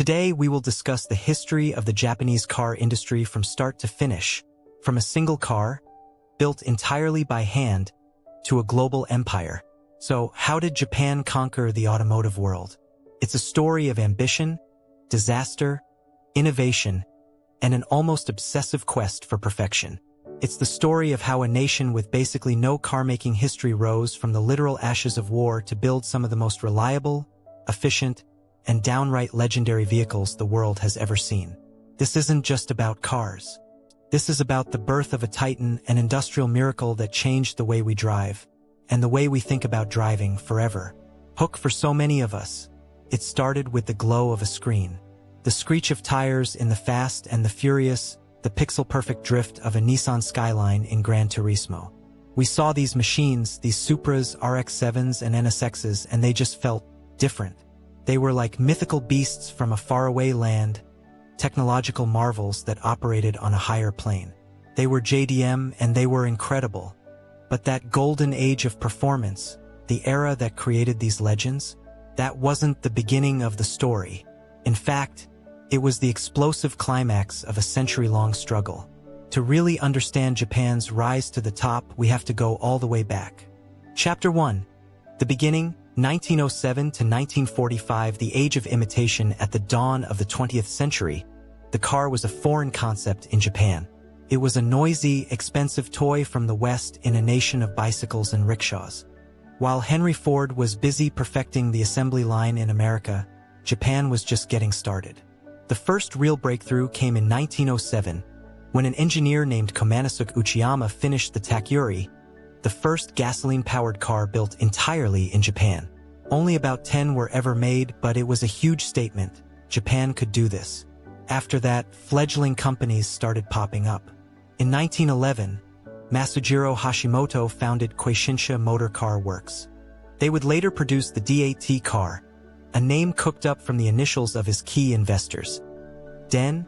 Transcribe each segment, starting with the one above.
Today, we will discuss the history of the Japanese car industry from start to finish, from a single car, built entirely by hand, to a global empire. So, how did Japan conquer the automotive world? It's a story of ambition, disaster, innovation, and an almost obsessive quest for perfection. It's the story of how a nation with basically no car-making history rose from the literal ashes of war to build some of the most reliable, efficient, and downright legendary vehicles the world has ever seen. This isn't just about cars. This is about the birth of a titan, an industrial miracle that changed the way we drive, and the way we think about driving forever. Hook for so many of us. It started with the glow of a screen. The screech of tires in the Fast and the Furious, the pixel-perfect drift of a Nissan Skyline in Gran Turismo. We saw these machines, these Supras, RX-7s, and NSXs, and they just felt different. They were like mythical beasts from a faraway land, technological marvels that operated on a higher plane. They were JDM and they were incredible. But that golden age of performance, the era that created these legends, that wasn't the beginning of the story. In fact, it was the explosive climax of a century-long struggle. To really understand Japan's rise to the top, we have to go all the way back. Chapter 1. The beginning, 1907 to 1945, the age of imitation. At the dawn of the 20th century, the car was a foreign concept in Japan. It was a noisy, expensive toy from the West in a nation of bicycles and rickshaws. While Henry Ford was busy perfecting the assembly line in America, Japan was just getting started. The first real breakthrough came in 1907, when an engineer named Komanasuke Uchiyama finished the Takuri, the first gasoline-powered car built entirely in Japan. Only about 10 were ever made, but it was a huge statement. Japan could do this. After that, fledgling companies started popping up. In 1911, Masujiro Hashimoto founded Quaishinsha Motor Car Works. They would later produce the DAT car, a name cooked up from the initials of his key investors, Den,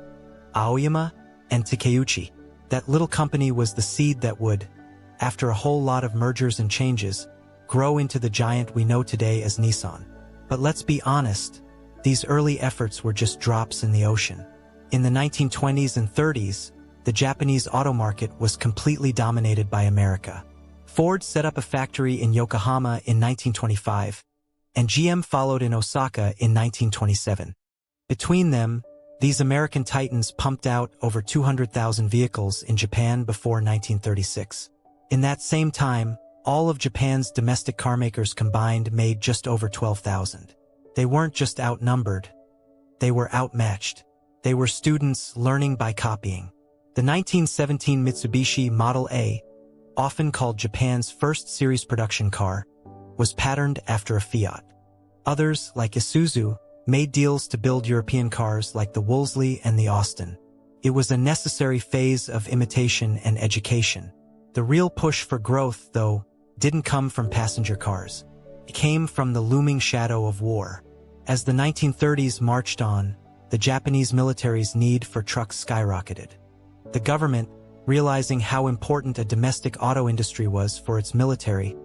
Aoyama, and Takeuchi. That little company was the seed that would, after a whole lot of mergers and changes, grow into the giant we know today as Nissan. But let's be honest, these early efforts were just drops in the ocean. In the 1920s and 30s, the Japanese auto market was completely dominated by America. Ford set up a factory in Yokohama in 1925, and GM followed in Osaka in 1927. Between them, these American titans pumped out over 200,000 vehicles in Japan before 1936. In that same time, all of Japan's domestic carmakers combined made just over 12,000. They weren't just outnumbered, they were outmatched. They were students learning by copying. The 1917 Mitsubishi Model A, often called Japan's first series production car, was patterned after a Fiat. Others, like Isuzu, made deals to build European cars like the Wolseley and the Austin. It was a necessary phase of imitation and education. The real push for growth, though, didn't come from passenger cars. It came from the looming shadow of war. As the 1930s marched on, the Japanese military's need for trucks skyrocketed. The government, realizing how important a domestic auto industry was for its military,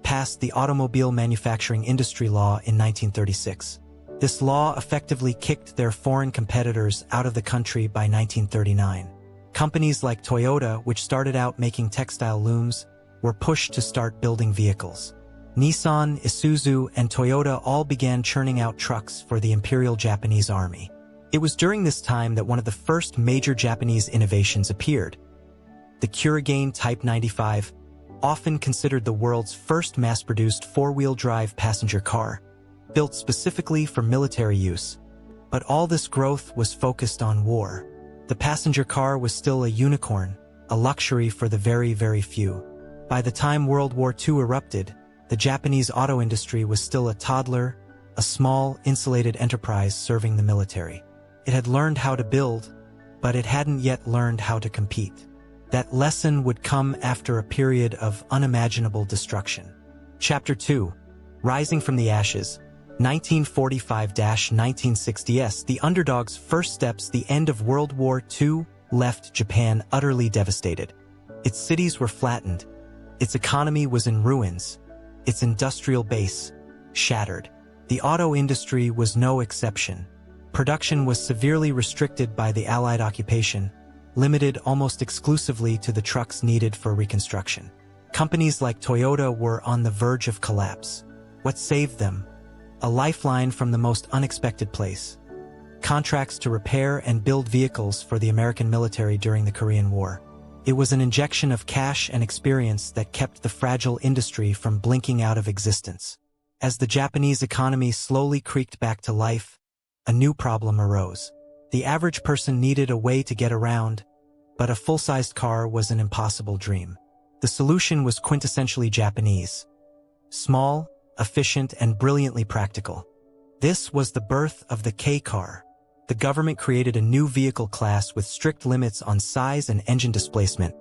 passed the Automobile Manufacturing Industry Law in 1936. This law effectively kicked their foreign competitors out of the country by 1939. Companies like Toyota, which started out making textile looms, were pushed to start building vehicles. Nissan, Isuzu, and Toyota all began churning out trucks for the Imperial Japanese Army. It was during this time that one of the first major Japanese innovations appeared. The Kurigane Type 95, often considered the world's first mass-produced four-wheel drive passenger car, built specifically for military use. But all this growth was focused on war. The passenger car was still a unicorn, a luxury for the very, very few. By the time World War II erupted, the Japanese auto industry was still a toddler, a small, insulated enterprise serving the military. It had learned how to build, but it hadn't yet learned how to compete. That lesson would come after a period of unimaginable destruction. Chapter 2. Rising from the Ashes, 1945-1960s, the underdog's first steps. The end of World War II left Japan utterly devastated. Its cities were flattened, its economy was in ruins, its industrial base shattered. The auto industry was no exception. Production was severely restricted by the Allied occupation, limited almost exclusively to the trucks needed for reconstruction. Companies like Toyota were on the verge of collapse. What saved them? A lifeline from the most unexpected place. Contracts to repair and build vehicles for the American military during the Korean War. It was an injection of cash and experience that kept the fragile industry from blinking out of existence. As the Japanese economy slowly creaked back to life, a new problem arose. The average person needed a way to get around, but a full-sized car was an impossible dream. The solution was quintessentially Japanese. Small, efficient, and brilliantly practical. This was the birth of the K-car. The government created a new vehicle class with strict limits on size and engine displacement,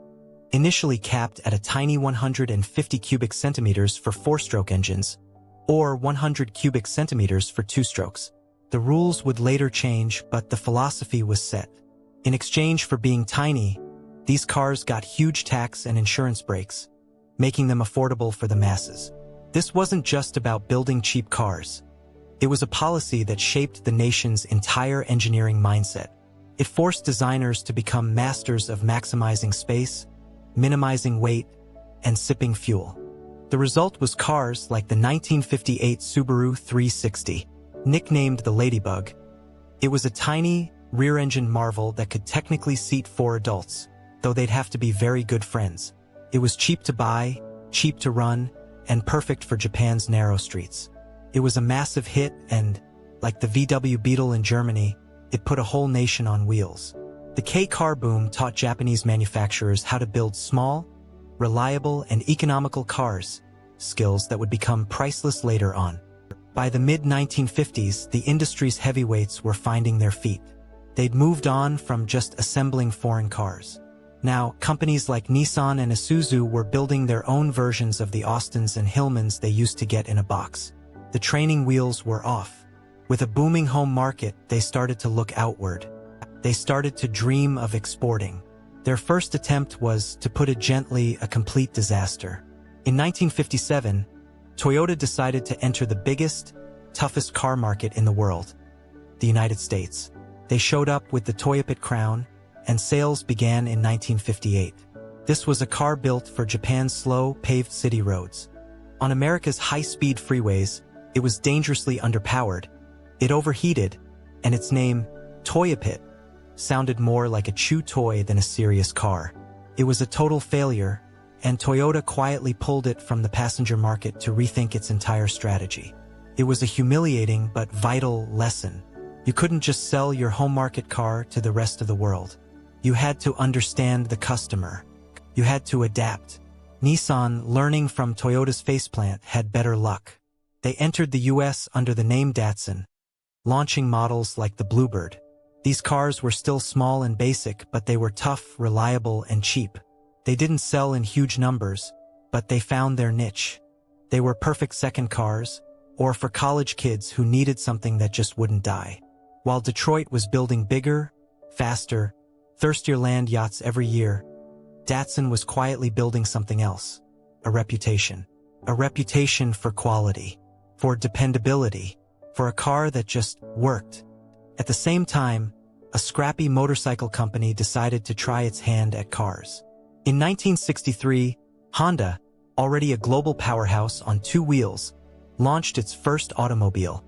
initially capped at a tiny 150 cubic centimeters for four-stroke engines, or 100 cubic centimeters for two-strokes. The rules would later change, but the philosophy was set. In exchange for being tiny, these cars got huge tax and insurance breaks, making them affordable for the masses. This wasn't just about building cheap cars. It was a policy that shaped the nation's entire engineering mindset. It forced designers to become masters of maximizing space, minimizing weight, and sipping fuel. The result was cars like the 1958 Subaru 360, nicknamed the Ladybug. It was a tiny, rear-engine marvel that could technically seat 4 adults, though they'd have to be very good friends. It was cheap to buy, cheap to run, and perfect for Japan's narrow streets. It was a massive hit and, like the VW Beetle in Germany, it put a whole nation on wheels. The K-car boom taught Japanese manufacturers how to build small, reliable, and economical cars, skills that would become priceless later on. By the mid-1950s, the industry's heavyweights were finding their feet. They'd moved on from just assembling foreign cars. Now, companies like Nissan and Isuzu were building their own versions of the Austins and Hillmans they used to get in a box. The training wheels were off. With a booming home market, they started to look outward. They started to dream of exporting. Their first attempt was, to put it gently, a complete disaster. In 1957, Toyota decided to enter the biggest, toughest car market in the world, the United States. They showed up with the Toyota Crown, and sales began in 1958. This was a car built for Japan's slow, paved city roads. On America's high-speed freeways, it was dangerously underpowered. It overheated, and its name, Toyopit, sounded more like a chew toy than a serious car. It was a total failure, and Toyota quietly pulled it from the passenger market to rethink its entire strategy. It was a humiliating but vital lesson. You couldn't just sell your home market car to the rest of the world. You had to understand the customer. You had to adapt. Nissan, learning from Toyota's faceplant, had better luck. They entered the US under the name Datsun, launching models like the Bluebird. These cars were still small and basic, but they were tough, reliable, and cheap. They didn't sell in huge numbers, but they found their niche. They were perfect second cars, or for college kids who needed something that just wouldn't die. While Detroit was building bigger, faster, thirstier land yachts every year, Datsun was quietly building something else. A reputation. A reputation for quality, for dependability, for a car that just worked. At the same time, a scrappy motorcycle company decided to try its hand at cars. In 1963, Honda, already a global powerhouse on 2 wheels, launched its first automobile,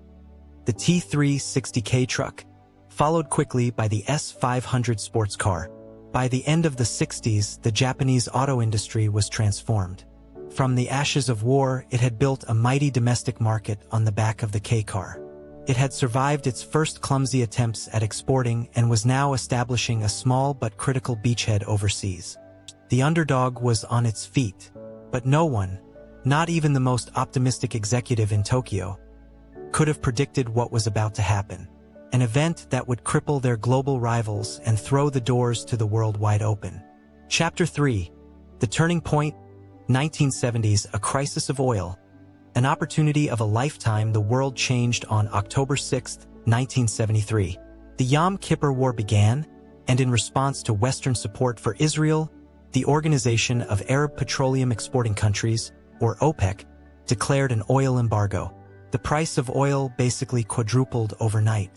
the T360K truck, followed quickly by the S500 sports car. By the end of the 60s, the Japanese auto industry was transformed. From the ashes of war, it had built a mighty domestic market on the back of the K-car. It had survived its first clumsy attempts at exporting and was now establishing a small but critical beachhead overseas. The underdog was on its feet, but no one, not even the most optimistic executive in Tokyo, could have predicted what was about to happen. An event that would cripple their global rivals and throw the doors to the world wide open. Chapter 3. The Turning Point, 1970s, a crisis of oil. An opportunity of a lifetime. The world changed on October 6, 1973. The Yom Kippur War began, and in response to Western support for Israel, the Organization of Arab Petroleum Exporting Countries, or OPEC, declared an oil embargo. The price of oil basically quadrupled overnight.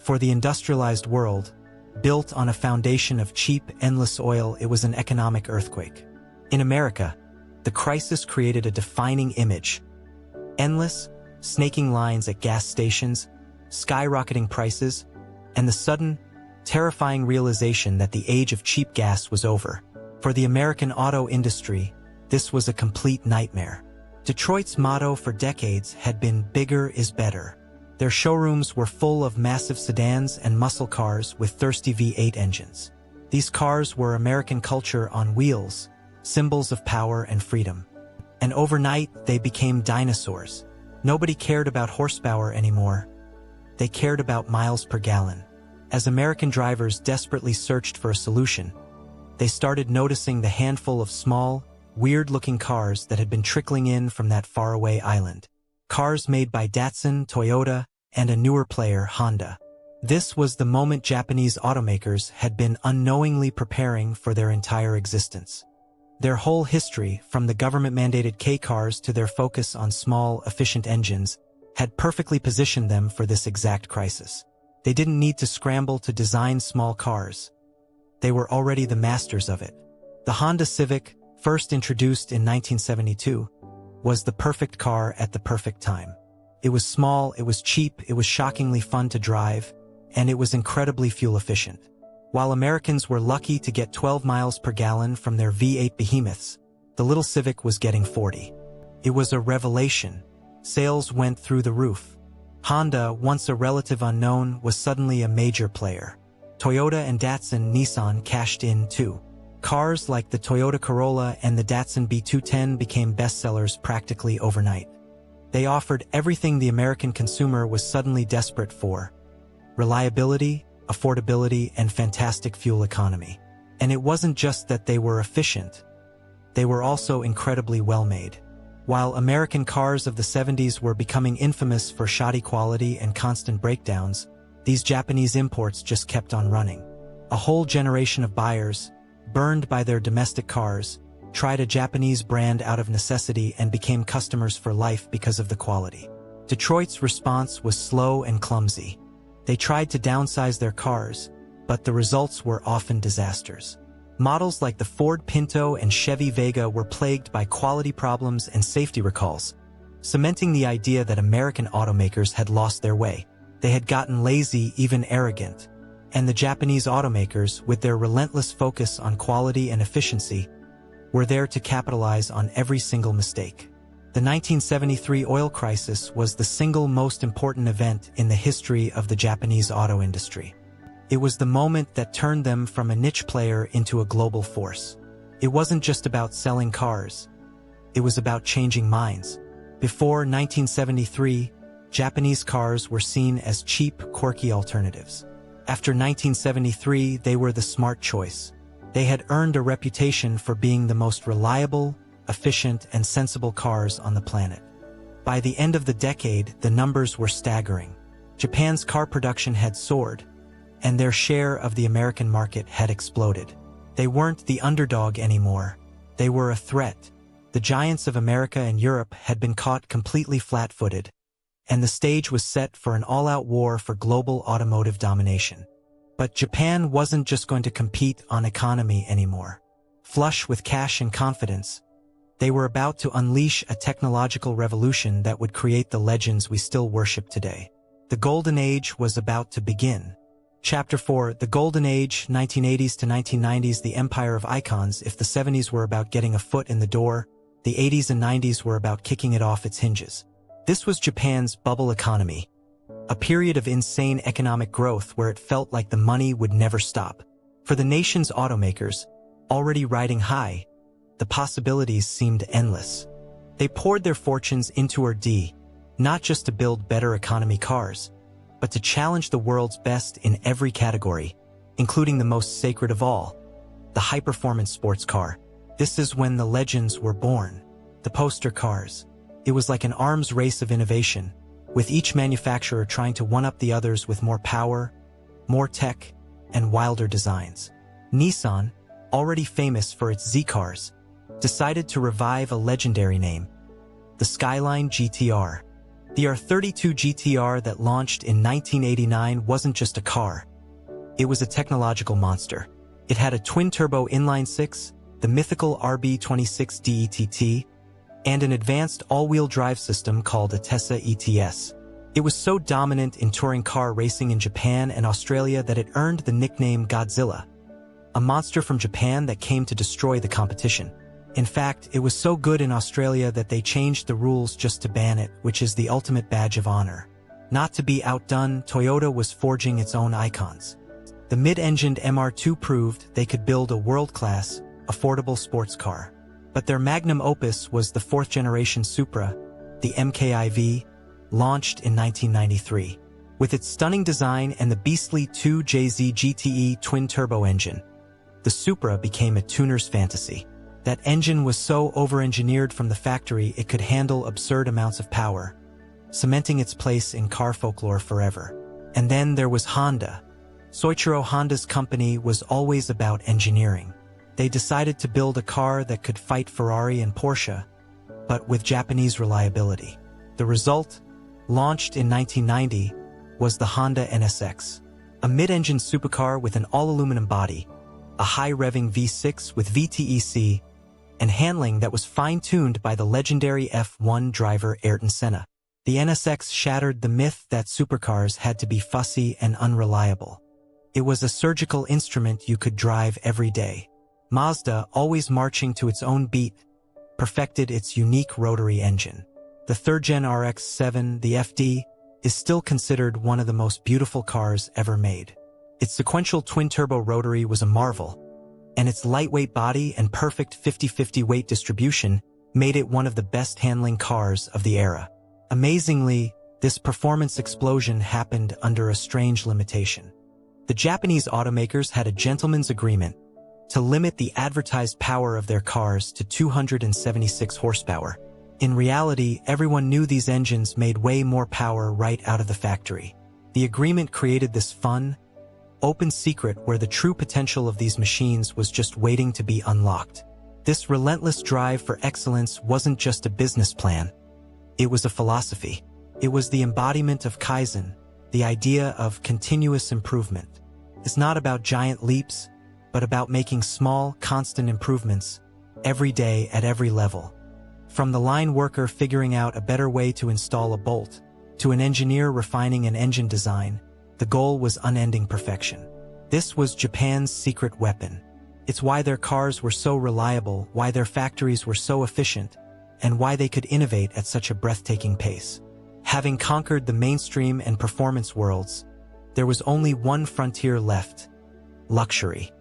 For the industrialized world, built on a foundation of cheap, endless oil, it was an economic earthquake. In America, the crisis created a defining image. Endless, snaking lines at gas stations, skyrocketing prices, and the sudden, terrifying realization that the age of cheap gas was over. For the American auto industry, this was a complete nightmare. Detroit's motto for decades had been "Bigger is better." Their showrooms were full of massive sedans and muscle cars with thirsty V8 engines. These cars were American culture on wheels, symbols of power and freedom. And overnight, they became dinosaurs. Nobody cared about horsepower anymore. They cared about miles per gallon. As American drivers desperately searched for a solution, they started noticing the handful of small, weird-looking cars that had been trickling in from that faraway island. Cars made by Datsun, Toyota, and a newer player, Honda. This was the moment Japanese automakers had been unknowingly preparing for their entire existence. Their whole history, from the government-mandated K-cars to their focus on small, efficient engines, had perfectly positioned them for this exact crisis. They didn't need to scramble to design small cars. They were already the masters of it. The Honda Civic, first introduced in 1972, was the perfect car at the perfect time. It was small, it was cheap, it was shockingly fun to drive, and it was incredibly fuel efficient. While Americans were lucky to get 12 miles per gallon from their V8 behemoths, the little Civic was getting 40. It was a revelation. Sales went through the roof. Honda, once a relative unknown, was suddenly a major player. Toyota and Datsun Nissan cashed in too. Cars like the Toyota Corolla and the Datsun B210 became bestsellers practically overnight. They offered everything the American consumer was suddenly desperate for: reliability, affordability, and fantastic fuel economy. And it wasn't just that they were efficient. They were also incredibly well-made. While American cars of the 70s were becoming infamous for shoddy quality and constant breakdowns, these Japanese imports just kept on running. A whole generation of buyers, burned by their domestic cars, tried a Japanese brand out of necessity and became customers for life because of the quality. Detroit's response was slow and clumsy. They tried to downsize their cars, but the results were often disasters. Models like the Ford Pinto and Chevy Vega were plagued by quality problems and safety recalls, cementing the idea that American automakers had lost their way. They had gotten lazy, even arrogant. And the Japanese automakers, with their relentless focus on quality and efficiency, were there to capitalize on every single mistake. The 1973 oil crisis was the single most important event in the history of the Japanese auto industry. It was the moment that turned them from a niche player into a global force. It wasn't just about selling cars. It was about changing minds. Before 1973, Japanese cars were seen as cheap, quirky alternatives. After 1973, they were the smart choice. They had earned a reputation for being the most reliable, efficient, and sensible cars on the planet. By the end of the decade, the numbers were staggering. Japan's car production had soared, and their share of the American market had exploded. They weren't the underdog anymore. They were a threat. The giants of America and Europe had been caught completely flat-footed, and the stage was set for an all-out war for global automotive domination. But Japan wasn't just going to compete on economy anymore. Flush with cash and confidence, they were about to unleash a technological revolution that would create the legends we still worship today. The Golden Age was about to begin. Chapter 4, The Golden Age, 1980s to 1990s, the Empire of Icons. If the 70s were about getting a foot in the door, the 80s and 90s were about kicking it off its hinges. This was Japan's bubble economy, a period of insane economic growth where it felt like the money would never stop. For the nation's automakers, already riding high, the possibilities seemed endless. They poured their fortunes into R&D, not just to build better economy cars, but to challenge the world's best in every category, including the most sacred of all, the high-performance sports car. This is when the legends were born, the poster cars. It was like an arms race of innovation, with each manufacturer trying to one-up the others with more power, more tech, and wilder designs. Nissan, already famous for its Z-cars, decided to revive a legendary name, the Skyline GTR. The R32 GTR that launched in 1989 wasn't just a car. It was a technological monster. It had a twin-turbo inline-six, the mythical RB26 DETT, and an advanced all-wheel drive system called a Tesla ETS. It was so dominant in touring car racing in Japan and Australia that it earned the nickname Godzilla, a monster from Japan that came to destroy the competition. In fact, it was so good in Australia that they changed the rules just to ban it, which is the ultimate badge of honor. Not to be outdone, Toyota was forging its own icons. The mid-engined MR2 proved they could build a world-class, affordable sports car. But their magnum opus was the fourth-generation Supra, the MKIV, launched in 1993. With its stunning design and the beastly 2JZ GTE twin-turbo engine, the Supra became a tuner's fantasy. That engine was so over-engineered from the factory it could handle absurd amounts of power, cementing its place in car folklore forever. And then there was Honda. Soichiro Honda's company was always about engineering. They decided to build a car that could fight Ferrari and Porsche, but with Japanese reliability. The result, launched in 1990, was the Honda NSX, a mid-engine supercar with an all-aluminum body, a high-revving V6 with VTEC, and handling that was fine-tuned by the legendary F1 driver Ayrton Senna. The NSX shattered the myth that supercars had to be fussy and unreliable. It was a surgical instrument you could drive every day. Mazda, always marching to its own beat, perfected its unique rotary engine. The third-gen RX-7, the FD, is still considered one of the most beautiful cars ever made. Its sequential twin-turbo rotary was a marvel, and its lightweight body and perfect 50-50 weight distribution made it one of the best-handling cars of the era. Amazingly, this performance explosion happened under a strange limitation. The Japanese automakers had a gentleman's agreement to limit the advertised power of their cars to 276 horsepower. In reality, everyone knew these engines made way more power right out of the factory. The agreement created this fun, open secret where the true potential of these machines was just waiting to be unlocked. This relentless drive for excellence wasn't just a business plan. It was a philosophy. It was the embodiment of Kaizen, the idea of continuous improvement. It's not about giant leaps, but about making small, constant improvements every day at every level. From the line worker figuring out a better way to install a bolt, to an engineer refining an engine design, the goal was unending perfection. This was Japan's secret weapon. It's why their cars were so reliable, why their factories were so efficient, and why they could innovate at such a breathtaking pace. Having conquered the mainstream and performance worlds, there was only one frontier left: luxury.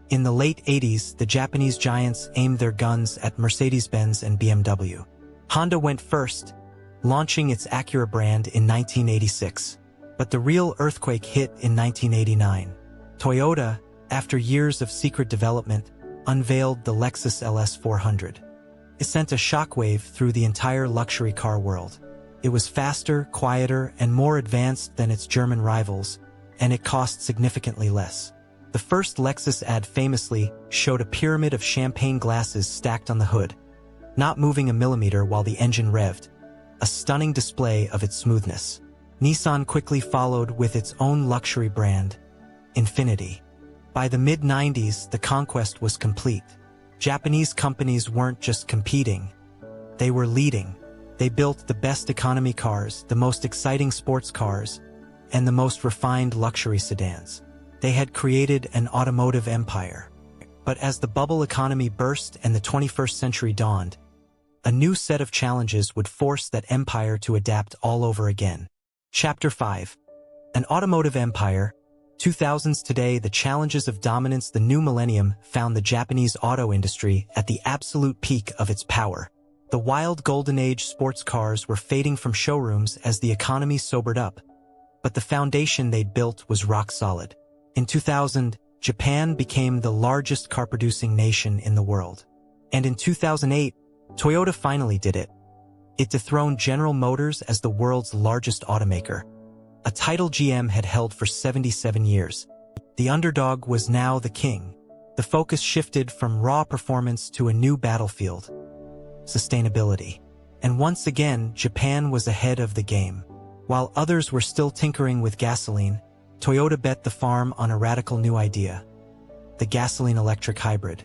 In the late 80s, the Japanese giants aimed their guns at Mercedes-Benz and BMW. Honda went first, launching its Acura brand in 1986. But the real earthquake hit in 1989. Toyota, after years of secret development, unveiled the Lexus LS 400. It sent a shockwave through the entire luxury car world. It was faster, quieter, and more advanced than its German rivals, and it cost significantly less. The first Lexus ad famously showed a pyramid of champagne glasses stacked on the hood, not moving a millimeter while the engine revved, a stunning display of its smoothness. Nissan quickly followed with its own luxury brand, Infiniti. By the mid-90s, the conquest was complete. Japanese companies weren't just competing, they were leading. They built the best economy cars, the most exciting sports cars, and the most refined luxury sedans. They had created an automotive empire. But as the bubble economy burst and the 21st century dawned, a new set of challenges would force that empire to adapt all over again. Chapter 5. An Automotive Empire. 2000s today, the challenges of dominance. The new millennium found the Japanese auto industry at the absolute peak of its power. The wild golden age sports cars were fading from showrooms as the economy sobered up, but the foundation they'd built was rock solid. In 2000, Japan became the largest car-producing nation in the world. And in 2008, Toyota finally did it. It dethroned General Motors as the world's largest automaker, a title GM had held for 77 years. The underdog was now the king. The focus shifted from raw performance to a new battlefield: sustainability. And once again, Japan was ahead of the game. While others were still tinkering with gasoline, Toyota bet the farm on a radical new idea: the gasoline-electric hybrid.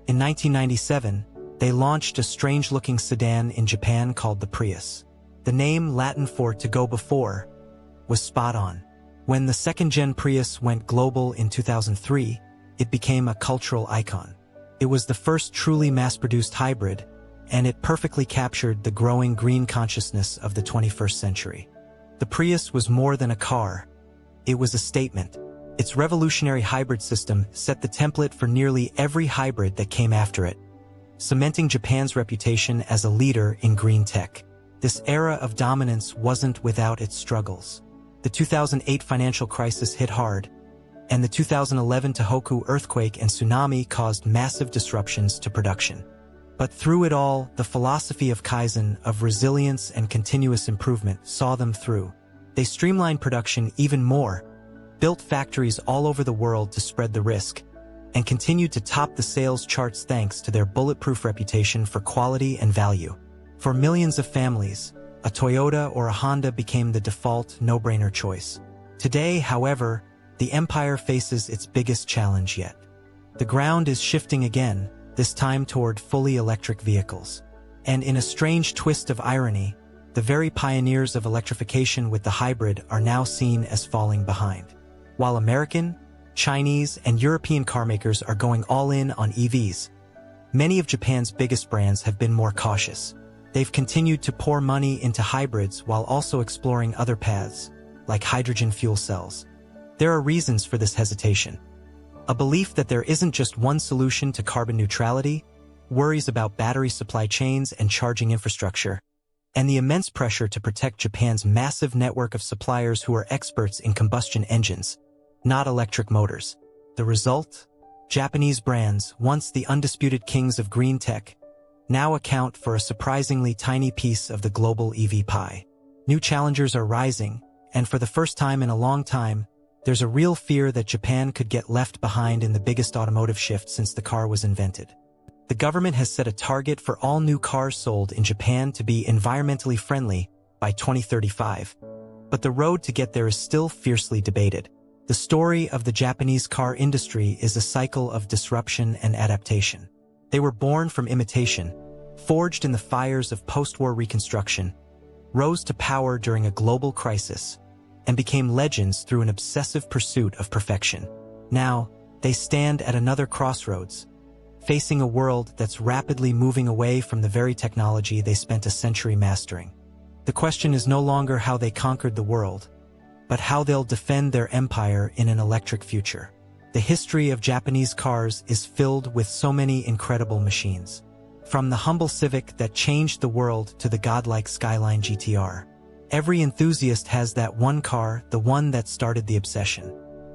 In 1997, they launched a strange-looking sedan in Japan called the Prius. The name, Latin for "to go before," was spot on. When the second-gen Prius went global in 2003, it became a cultural icon. It was the first truly mass-produced hybrid, and it perfectly captured the growing green consciousness of the 21st century. The Prius was more than a car. It was a statement. Its revolutionary hybrid system set the template for nearly every hybrid that came after it, cementing Japan's reputation as a leader in green tech. This era of dominance wasn't without its struggles. The 2008 financial crisis hit hard, and the 2011 Tohoku earthquake and tsunami caused massive disruptions to production. But through it all, the philosophy of Kaizen, of resilience and continuous improvement, saw them through. They streamlined production even more, built factories all over the world to spread the risk, and continued to top the sales charts thanks to their bulletproof reputation for quality and value. For millions of families, a Toyota or a Honda became the default, no-brainer choice. Today, however, the empire faces its biggest challenge yet. The ground is shifting again, this time toward fully electric vehicles. And in a strange twist of irony, the very pioneers of electrification with the hybrid are now seen as falling behind. While American, Chinese, and European carmakers are going all in on EVs, many of Japan's biggest brands have been more cautious. They've continued to pour money into hybrids while also exploring other paths, like hydrogen fuel cells. There are reasons for this hesitation. A belief that there isn't just one solution to carbon neutrality, worries about battery supply chains and charging infrastructure, and the immense pressure to protect Japan's massive network of suppliers who are experts in combustion engines, not electric motors. The result? Japanese brands, once the undisputed kings of green tech, now account for a surprisingly tiny piece of the global EV pie. New challengers are rising, and for the first time in a long time, there's a real fear that Japan could get left behind in the biggest automotive shift since the car was invented. The government has set a target for all new cars sold in Japan to be environmentally friendly by 2035, but the road to get there is still fiercely debated. The story of the Japanese car industry is a cycle of disruption and adaptation. They were born from imitation, forged in the fires of post-war reconstruction, rose to power during a global crisis, and became legends through an obsessive pursuit of perfection. Now, they stand at another crossroads, facing a world that's rapidly moving away from the very technology they spent a century mastering. The question is no longer how they conquered the world, but how they'll defend their empire in an electric future. The history of Japanese cars is filled with so many incredible machines. From the humble Civic that changed the world to the godlike Skyline GTR. Every enthusiast has that one car, the one that started the obsession.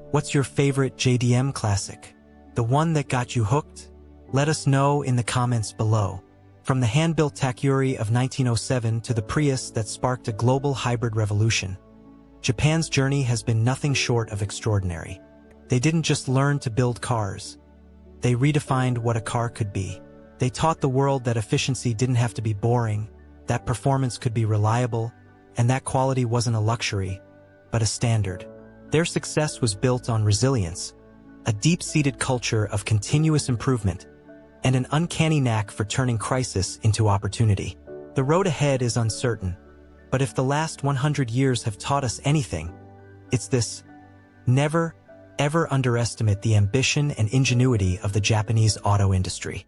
What's your favorite JDM classic? The one that got you hooked? Let us know in the comments below. From the hand-built Takuri of 1907 to the Prius that sparked a global hybrid revolution, Japan's journey has been nothing short of extraordinary. They didn't just learn to build cars. They redefined what a car could be. They taught the world that efficiency didn't have to be boring, that performance could be reliable, and that quality wasn't a luxury, but a standard. Their success was built on resilience, a deep-seated culture of continuous improvement, and an uncanny knack for turning crisis into opportunity. The road ahead is uncertain, but if the last 100 years have taught us anything, it's this: never, ever underestimate the ambition and ingenuity of the Japanese auto industry.